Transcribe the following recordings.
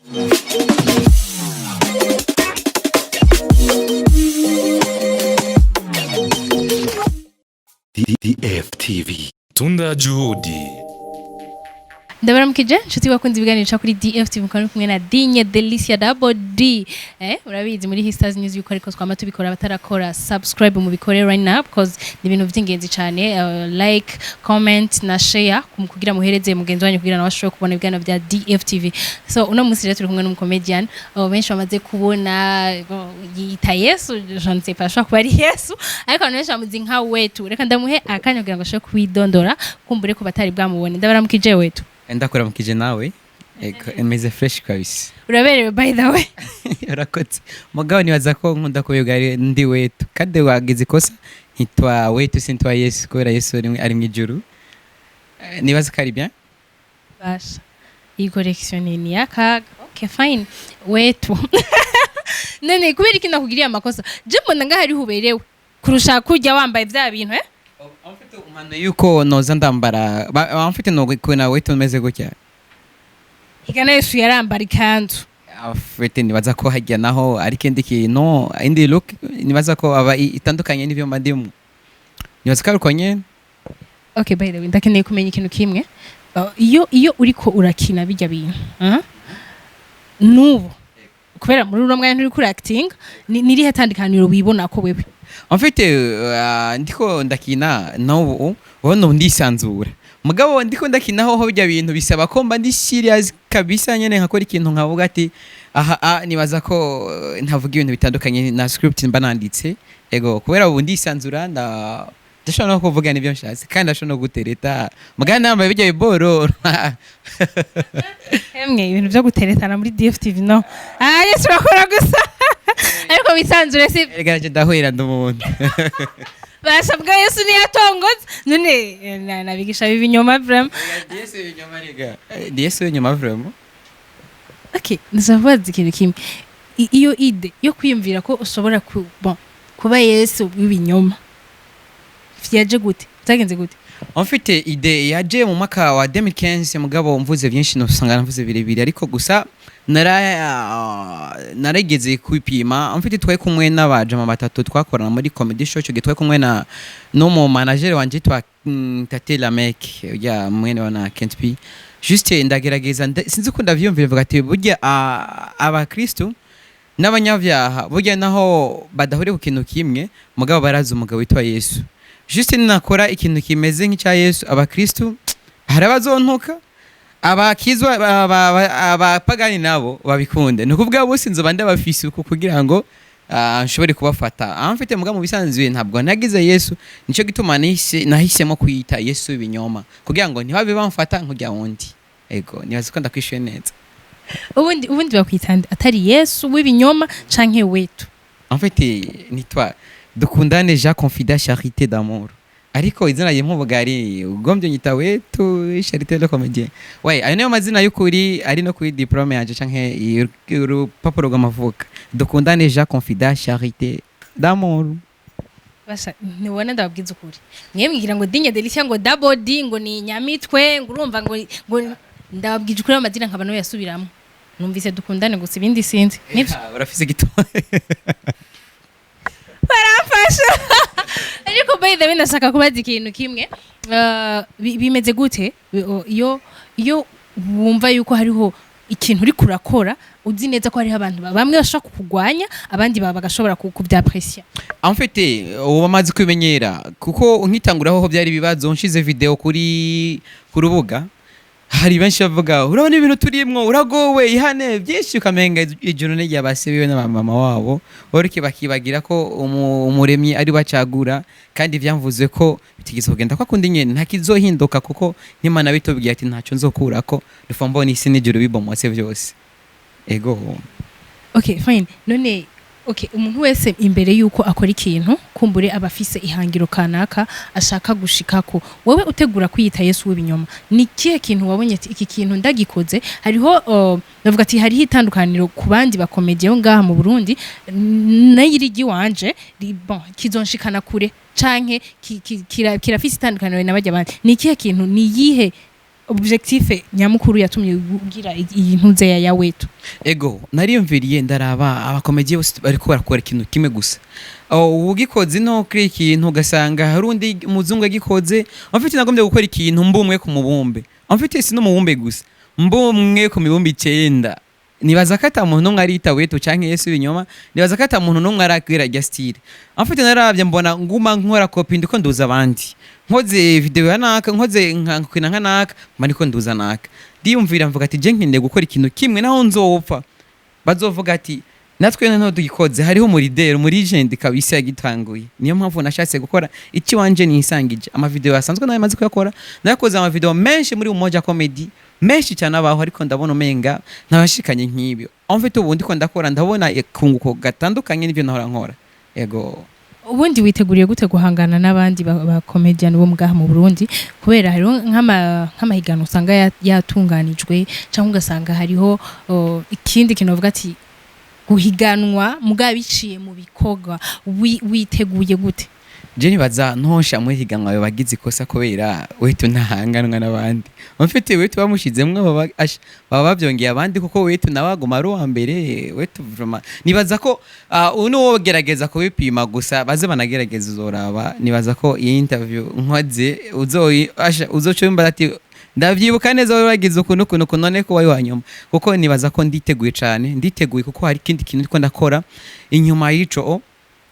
DFTV. Tunda Juhudi. Ndabaramukije nshuti bakunze ibiganiro kuri DFTV mukaba kumwe na Dinye Delicia Double D. Urabizi muri Histars News yuko ariko twama tubikora batarakora subscribe mu bikore right now because ni ibintu by'ingenzi cyane, like, comment na share kugira muhereze mugenzi wanyu kugira nabashoboye kubona ibiganiro bya DFTV. So uno munsi rero turi kumwe n'umukomedian benshi bamaze kubona yita Yesu, je ne sais pas kuba ari Yesu ariko abantu benshi bamuzi nka Wetu. Reka ndamuhe akanya kugira ngo ashobore kwidondora kumbure ko batari bwamubone. Ndabaramukije Wetu. Ndakuramukije nawe emeze fresh kabisa. Uraberewe by the way. Urakotse mugabo nibaza ko nkunda kubigari ndi Wetu kandi wagize ikosa hitwa Wetu sintwa Yesu kubera Yesu ari mu ijuru. Nibaza kari bien basha iyi correction ni yakaga. Okay fine Wetu. Nene kubera iki nakugiriye amakosa je mbona nga hari huberewe kurusha kujya wambaye vya bintu amfite umano yuko noza ndambara amfite no kuna Wetu umeze gutya igana Yesu yarambara ikanzu afite nibaza ko hajya naho ari kendi kintu indi look nibaza ko aba itandukanye n'ibyo mbandimo nibaza ko arukonye. Okay by the way ndakeneye kumenya ikintu kimwe iyo uriko urakina bijya bintu nubu kubera muri uno mwanya nturi kuri acting nirihe tandikaniro wibona ko wewe amfite ndiko ndakina no wono ndisanzura mugabo ndiko ndakinaho ho bijya bintu bisaba ko mba ndi serious kabisa nyene nkakora ikintu nkavuga ati aha nibaza ko ntavuga ibintu bitandukanye na script mba nanditse ego kubera ubu ndisanzura ndashobora no kuvuga n'ibyo nshatse kandi ndashobora no gutereta mugabo nambaye bijya biboro hemwe ibintu byo guteretana muri DFTV no Yesu urakora gusa ariko bisanzure si egaje ndahwera ndumuntu basabwa Yesu ni yatongoze none nabigisha bibinyoma vraiment Yesu binyoma rega Yesu binyoma vraiment. Okay ndazavuze ikintu kimwe iyo ide yo kwiyumvira ko ushobora kuba Yesu bibinyoma vyaje gute zagenze gute amfite ide yaje mu mwaka wa 2015 mugabo mvuze byinshi no sanga navuze birebire ariko gusa narageze kwipima amfite twaye kumwe n'abajama batatu twakorana muri comedy show cyo twaye kumwe na no mu manager wanje twa Tate Lamek ya mwene wana Kent P juste ndagerageza sinzi ko ndavyumvira vuga ati burya abakristo n'abanyavyaha burya naho badahore ku kintu kimwe mugabo baraza umugabo witwa Yesu. Juste ninakora ikintu kimeze nk'icya Yesu abakristo harabazontoka abakizwa abapagani nabo babikunde nukuvuga bose nzoba ndabafise kugira ngo nshobore kubafata amfite muga mu bisanzwe ntabwo nagize Yesu nico gituma nahisemo kwita Yesu ibinyoma kugira ngo ntibabe bamfata nkujya wundi ego nibaza ko ndakwishuye neza ubundi bakwitande atari Yesu w'ibinyoma canke Wetu amfite nitwa Dukundane Jean Confida Charité d'amour ariko izina ye nk'ubugari ugombye nyita Wetu Charité de comédien ayo niyo mazina y'ukuri ari no kuri diplome yanje canke urupapuro rw'amavuka Dukundane Jean Confida Charité d'amour. Basha nibona ndababwiza ukuri mwemwigira ngo Dinye Delicia ngo Double D ngo ni nyamitwe ngo urumva ngo ndababwije ukuri amazina nkaba no yasubiramo numvise Dukundane gusa ibindi sinzi nivyo urafise gitwa barafasha ariko by the way ndashaka kubaza ikintu kimwe bimeze gute iyo wumva yuko hariho ikintu uri kurakora uzi neza ko hariho abantu bamwe bashaka kukugwanya abandi bagashobora kubyaprecier amfite ubu bamaze kwimenyera kuko nkitanguraho ho byari bibazo nshize video kuri kurubuga hari benshi bavuga urabona ibintu turimwo uragowe ihane byinshi ukamenga ijuru n'ijya basebiwe na mama wabo borike bakibagira ko umuremyi ari bacagura kandi vyamvuze ko bitigeze kugenda kwa kundi nyene ntakizohinduka kuko n'Imana bitobwiye ati ntaco nzokurako dufa mbona isi n'ijuru bibomotse byose ego. Okay fine none okay umuntu wese imbere yuko akora ikintu kumbure abafise ihangiro kanaka ashaka gushikako wewe utegura kwiyita Yesu w'ibinyoma ni kihe kintu wabonye ati iki kintu ndagikoze hariho navuga ati hariho itandukaniro ku bandi bakomediye ngaha mu Burundi nayirigi wanje bon kizonshikana kure canke kirafise itandukaniro n'abajya bandi ni kihe kintu ni yihe objectif nyamukuru yatumye ugira iyi ntuze ya wetu? ego nariyumviriye ndaraba abakomediye bose bariko barakora ikintu kimwe gusa ugikoze no kuri ikintu ugasanga hari undi muzungu agikoze amfite nagombye gukora ikintu mbumwe ku mubumbe amfite si no mubumbe gusa mbumwe ku mibumbe 9 nibaza ko ata muntu numwe arita wetu canke Yesu binyoma nibaza ko ata muntu numwe arakwira rya style amfite naravye mbona nguma nkora copy ndiko nduza abandi nkoze video yanaka nkoze nkakina nkanaka maniko nduza naka ndiyumvira mvuga ati je nkinde gukora ikintu kimwe naho nzopfa bazovuga ati natwe none dugikoze hariho muri dero muri legend kabisa yagitanguye niyo mpamvu nashatse gukora iki wanje nisangije ama video asanzwe nayo maze kuyakora nakoze ama video menshi muri Umoja Comedy menshi cyane abaho ariko ndabona umenga ntabashikanye nk'ibyo amfite ubundi ko ndakora ndabona kunguko gatandukanye n'ibyo nahora nkora ego ubundi witeguriye gute guhangana n'abandi ba comedian bo mugaha mu Burundi kubera hariho nk'amahigano usanga yatunganijwe cyangwa ugasanga hariho ikindi kintu uvuga ati guhiganwa mugabiciye mu bikorwa witeguye gute? je nibaza ntosha muri higanwa bagize ikosa kubera wetu ntahanganwa n'abandi mfite wetu bamushizemwe baba bavyongeye abandi kuko wetu nawaguma ari wa mbere wetu vraiment nibaza ko uno wogerageza kubipima gusa baze banagerageza uzoraba nibaza ko iyi interview nkoze uzocumba ati ndavyibuka neza wagize ukuntu none ko wayo wanyuma kuko nibaza ko nditeguye cyane nditeguye kuko hari kindi kintu ndiko ndakora inyuma y'ico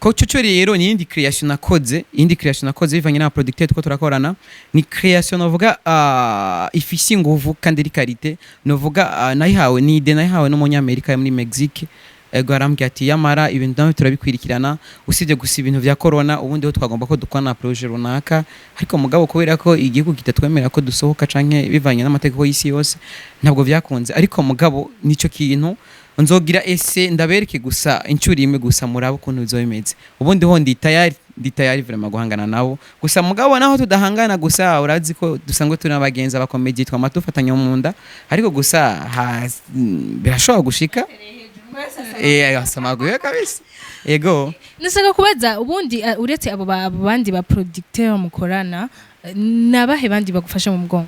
ko cyo rero ni indi creation nakoze bivanye na producteur two turakorana ni creation novuga ifisi nguvu kandi iri qualité novuga nayihawe ni ide nayihawe n'umunyamerika muri Mexique ego arambye ati yamara ibintu nawe turabikwirikirana usibye gusa ibintu vya corona ubundi ho twagomba ko dukwana projet runaka ariko mugabo kubera ko igihugu kitatwemera ko dusohoka canke bivanye n'amategeko y'isi yose ntabwo vyakunze ariko mugabo nico kintu nzogira ese ndabereke gusa incuri imwe gusa murabo kuntu bizobimeze ubundi ho ndi tayari vraiment guhangana nabo gusa mugabo naho tudahangana gusa urazi ko dusangwe turi abagenzi abakomedi twamatufatanya mu nda ariko gusa birashobora gushika asamaguye kabisa ego nashaka kubaza ubundi uretse abo bandi ba producteur mukorana nabahe bandi bagufasha mu mugongo?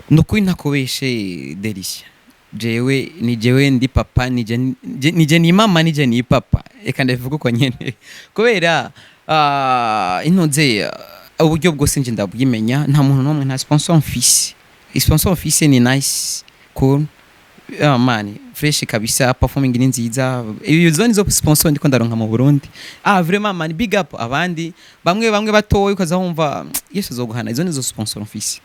Nukuri nakobeshe Delicia jewe ndi papa nije ni mama nije ni papa eka ndavuga ko nyene kubera intuze uburyo bwose nje ndabwimenya nta muntu nomwe nta sponsor fils ni nice cool man fresh kabisa performing ni nziza iyo zone zo sponsor ndiko ndaronka mu Burundi vraiment man big up abandi bamwe batoye ukaza humva Yesu zoguhana izo nizo sponsor fils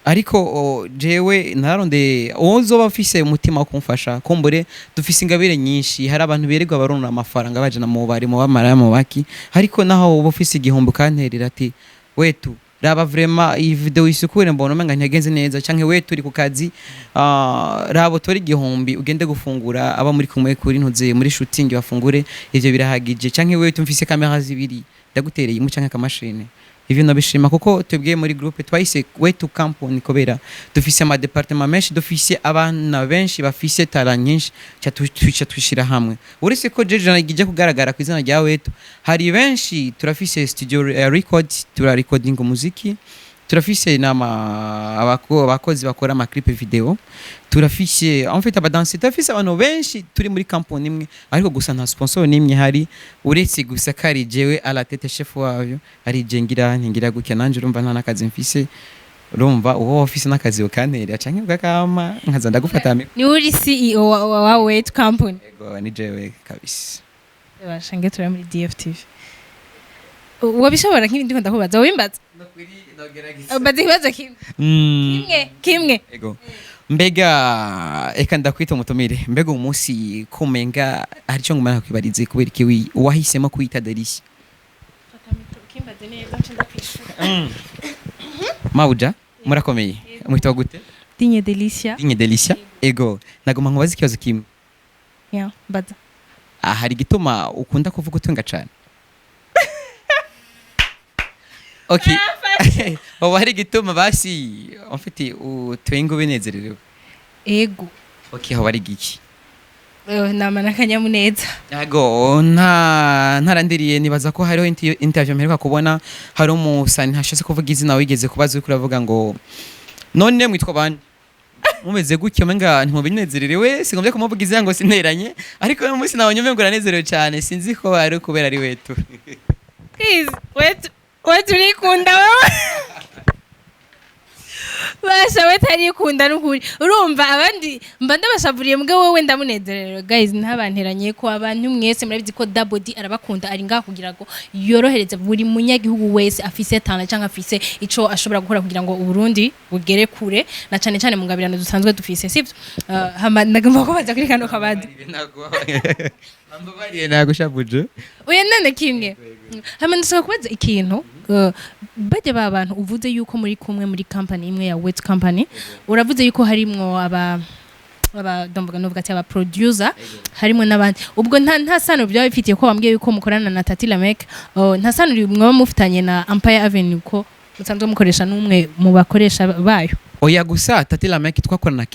ariko jewe nararonde uzoba afise umutima wo kumfasha kumbure dufise ingabire nyinshi hari abantu beregwa baronora amafaranga bajana mu bari mu bamara mu baki ariko naho uba ufise igihombo kanterera ati wetu raba vraiment iyi video isukure mbona umenga ntagenze neza canke wetu uri ku kazi rabo tori igihombi ugende gufungura aba muri kumwe kuri ntuze muri shooting bafungure ivyo birahagije canke wetu mfise kamera zibiri ndagutereye mu canke kamashine ivyo nabishima kuko twebwe muri groupe twahise wetu company kobera dufise ama departement menshi dufise abana benshi bafise talent nyinshi twishira hamwe uretse ko jeje nagije kugaragara ku izina rya wetu hari benshi turafise studio record recording umuziki turafise abakozi bakora ama clip video turafise en fait abadansi turafise abantu benshi turi muri company imwe ariko gusa nta sponsor nimwe hari uretse gusa kari jewe ala tete chef wavyo ari ngira gutya nanje urumva nta nakazi mfise urumva uwo office nakazi ukanterera canke ugakama nkaza ndagufata ni uri CEO wa Weight Company? Ego ni jewe kabisa bashange turi muri DFTV wabishobora nk'ibindi ko ndakubaza wimbaza bazibaza kimwe ego mbega eka ndakwita umutumire mbega umunsi kumenga hari cyo ngumana kwibarize kubera iki wahisemo kwita Delicia kimbaze neza ncenda kwishura Mauja murakomeye mwita gute? Dinye Delicia ego nagoma nkubaza ikibazo kimwe baza hari gituma ukunda kuvuga utunga cyane okay oba hari gituma basi mfite utwengo binezererewe ego okay aho bari giki namana kanyamuneza yego ntarandiriye nibaza ko hariho interview mperuka kubona hari umusani hashase kuvuga izina wigeze kubaza uri kuravuga ngo none mwitwa bande mumeze gutyo menga ntimubinezererewe singombye kumuvugiza ngo sinteranye ariko uyu munsi nabonye umengo uranezerewe cyane sinzi ko ari kubera ari wetu Please, wetu urikunda wewe. Basha wetarikunda n'ukuri. Urumva abandi mba ndabashavuriye mbwe wowe ndamunezerero. Guys, ntabanteranye ko abantu mwese murabizi ko Double D arabakunda ari ngaho kugira ngo yorohereze buri munyagihugu wese afise tana cyangwa afise ico ashobora gukora kugira ngo Burundi bugere kure na cyane cyane mu ngabirano dusanzwe dufise sivyo. Ndagomba ko baza kuri kano kabandi. Ambabariye nagushavuje. Oya none kimwe. Ndashaka kubaza ikintu bajya babantu uvuze yuko muri kumwe muri company imwe ya Wet Company uravuze yuko harimwo aba domboga novuga ati aba producer harimo nabandi ubwo nta sano byawe bifitiye ko bambwiye yuko mukorana na Tati Lamek nta sano mwe mufitanye na Empire Avenue ko musanzwe mukoresha n'umwe mu bakoresha bayo. Oya gusa Tati Lamek twakorana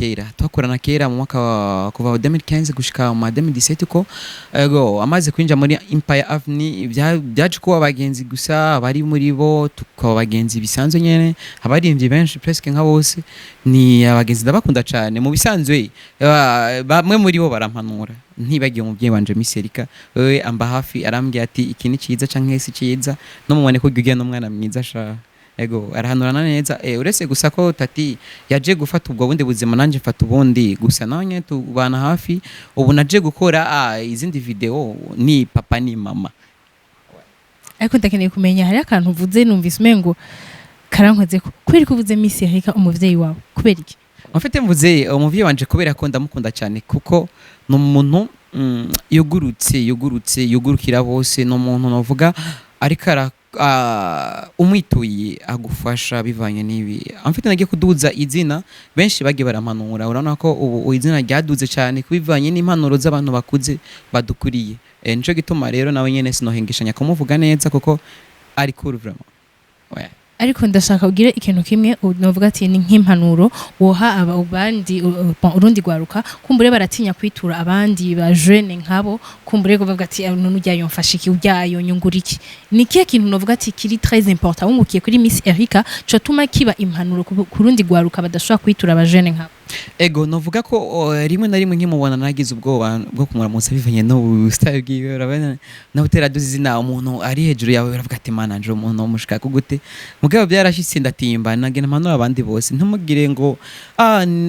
kera mu mwaka kuva 2015 gushika mu 2017 ko ego amaze kwinja muri Empire Avenue byaje kuba abagenzi gusa bari muri bo tukaba abagenzi bisanzwe nyene abarimvye benshi presque nka bose ni abagenzi ndabakunda cyane mu bisanzwe bamwe muri bo barampanura ntibagiye umuvyeyi wanje Miserika wewe amba hafi arambye ati iki ni ciza canke si ciza no mubone ko gigiye no mwana mwiza sha ego arahanurana neza uretse gusa ko Tati yaje gufata ubwo bundi buzima nanje mfata ubundi gusa nanye tubana hafi ubu naje gukora izindi video ni papa ni mama ariko ndakeneye kumenya hari akantu uvuze numvise umengo karankoze ko kweri kuvuze Miss Erika umuvyeyi wawe kubera iki mfite mvuze umuvyeyi wanje kubera ko ndamukunda cyane kuko no muntu yugurukira bose no muntu novuga ariko umwituye agufasha bivanye nibi amfite nagiye kuduza izina benshi bagiye baramanura urabona ko ubu izina ryaduze cyane kubivanye n'impanuro z'abantu bakuze badukuriye nico gituma rero nawe nyene sinohengishanya kumuvuga neza kuko ari cool vraiment ariko ndashaka ugire ikintu kimwe novuga ati ni nk'impanuro woha abandi urundi gwaruka kumbure baratinya kwitura abandi ba jeune nkabo kumbure go bavuga ati none ujyayo mfasha iki ujyayo nyungura iki ni kiye kintu novuga ati kiri très important wungukiye kuri Miss Erika cyo tuma kiba impanuro ku rundi gwaruka badashobora kwitura aba jeune nkabo ego novuga ko rimwe na rimwe nkimubona nagize ubwoba bwo kumuramutsa bivanye no style bwiwe urabana na utera duzina umuntu ari hejuru yawe uravuga ati manager umuntu umushika kugute mugabo byarashitse ndatimba nagena impanuro abandi bose ntumugire ngo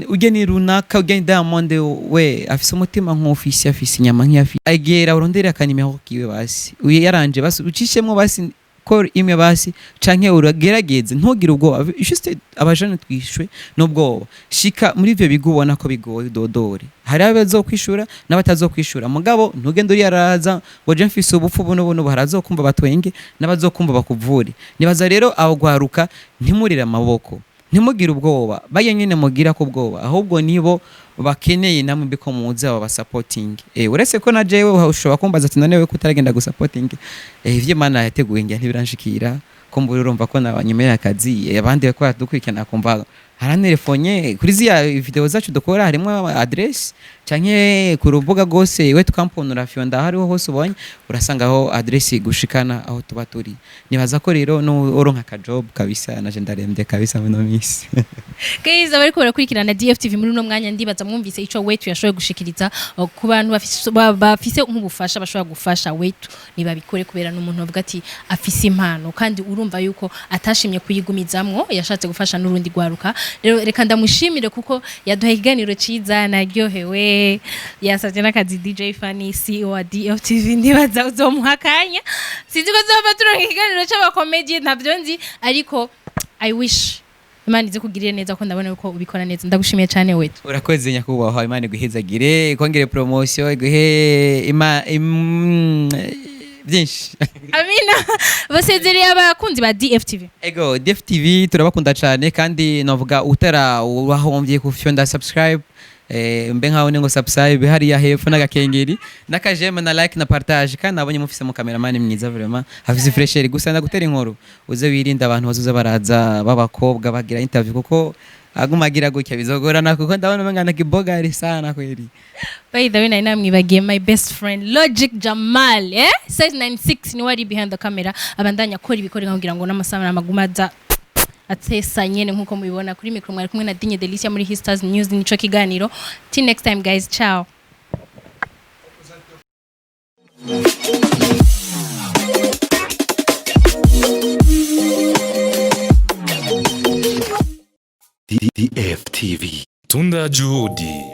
ujye ni runaka ujye ni Diamond we afise umutima nk'ofisi afise inyama nk'iyafi agera urondera akanimero kiwe basi uye yaranje basi ucishemwe basi ko imwe basi canke uragerageze ntugire ubwoba juste abajane twishwe n'ubwoba shika muri ivyo bigubona ko bigoye dodore hari abazokwishura n'abatazokwishura mugabo ntugende uri araza ngo je mfise ubupfu buno barazokumva batwenge n'abazokumva bakuvure nibaza rero aho gwaruka ntimurire amaboko ntimugire ubwoba baye nyene mugira ko ubwoba ahubwo nibo bakeneye namwe biko muze aba supporting uretse ko na jewe ushobora kumbaza ati nanewe kutaragenda gusupporting ivyo mana yateguye ngiye ntibiranshikira ko mburi urumva ko nabanyemera akazi abandi bakora dukurikirana kumva haranerefonye kuri ziya video zacu dukora harimo address canke ku rubuga gose Wet Company rafyonda hariho hose ubonye urasangaho address gushikana aho tuba turi nibaza ko rero no oronka ka job kabisa naje ndarembye kabisa mu miss guys abari ko barakurikirana DFTV muri no mwanya ndibaza mwumvise ico Wet yashoboye gushikiriza ku bantu bafise nk'ubufasha bashobora gufasha Wet nibabikore kubera n'umuntu avuga ati afise impano kandi urumva yuko atashimye kuyigumizamwo yashatse gufasha n'urundi gwaruka rero reka ndamushimire kuko yaduhaye ikiganiro ciza naryohewe yasavye n'akazi DJ Fanny CEO wa DFTV ndibaza uzomuhakanya sinzi ko zova turonka ikiganiro c'abakomedie ntavyo nzi ariko I wish Imana ize kugirira neza ko ndabona uko ubikora neza ndagushimiye cyane Wet urakoze nyakubahwa Imana iguhezagire kongere promotion iguhe byinshi Amina basezereye abakunzi ba DFTV ego DFTV turabakunda cyane kandi navuga utara wahombye kufyonda subscribe mbe nkaho ngo subscribe hariya hepfo n'agakengeri n'akajeme na like na partage kandi nabonye mufise mu cameraman mwiza vraiment afise fresher gusa ndagutera inkuru uze wirinda abantu bazuza baraza babakobwa bagira interview kuko agumagira gutya bizogorana kuko ndabona bangana kibogari sana kweli. By the way namwibagiye my best friend Logic Jamal size 96 ni wari behind the camera abandanya akora ibikore nkagira ngo n'amasama n'amagumaza atesa nyene nkuko mubibona kuri micro mwari kumwe na Dinye Delicia muri His Stars News nico kiganiro. Till next time guys, ciao. DFTV. Tunda Juhudi.